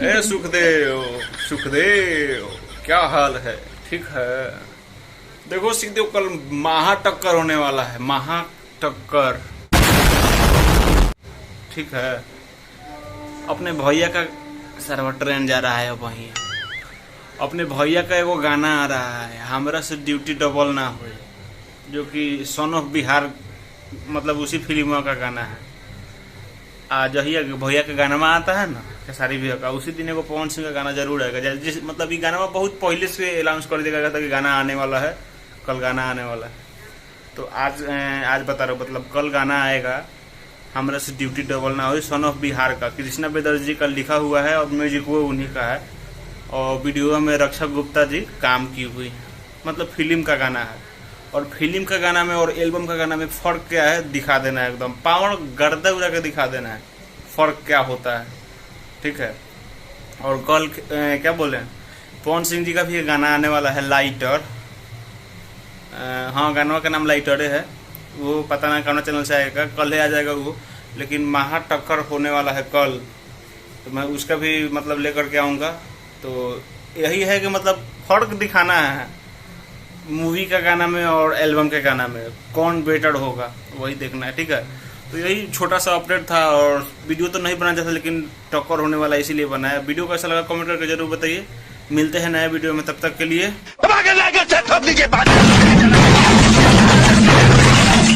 ए सुखदेव, सुखदेव क्या हाल है? ठीक है। देखो सुखदेव, कल महा टक्कर होने वाला है, महा टक्कर। ठीक है। अपने भैया का सर्वर ट्रेन जा रहा है वहीं। अपने भैया का एगो गाना आ रहा है, हमरा से ड्यूटी डबल ना हो, जो कि सन ऑफ बिहार मतलब उसी फिल्म का गाना है। आज ही भैया का गाना में आता है ना खेसारी भैया का, उसी दिन एगो पवन सिंह का गाना जरूर आएगा। जिस मतलब ये गाना बहुत पहले से अनाउंस कर दिया गया था कि गाना आने वाला है, कल गाना आने वाला है। तो आज बता रहा हूँ, मतलब कल गाना आएगा, हमरा से ड्यूटी डबल ना हो, सन ऑफ बिहार का। कृष्णा बेदर्जी जी का लिखा हुआ है और म्यूजिक वो उन्हीं का है, और वीडियो में रक्षा गुप्ता जी काम की हुई है। मतलब फिल्म का गाना है, और फिल्म का गाना में और एल्बम का गाना में फर्क क्या है दिखा देना है, एकदम पावर गर्दा उड़ा के दिखा देना है फर्क क्या होता है। ठीक है। और कल क्या बोले, पवन सिंह जी का भी गाना आने वाला है, लाइटर। हाँ, गाना का नाम लाइटर है। वो पता नहीं कौन चैनल से आएगा, कल ही आ जाएगा वो। लेकिन महा टक्कर होने वाला है कल, तो मैं उसका भी मतलब लेकर के आऊँगा। तो यही है कि मतलब फर्क दिखाना है मूवी का गाना में और एल्बम के गाना में, कौन बेटर होगा वही देखना है। ठीक है। तो यही छोटा सा अपडेट था, और वीडियो तो नहीं बना जाता, लेकिन टक्कर होने वाला इसीलिए बनाया। वीडियो कैसा लगा कमेंट करके जरूर बताइए। मिलते हैं नए वीडियो में, तब तक के लिए।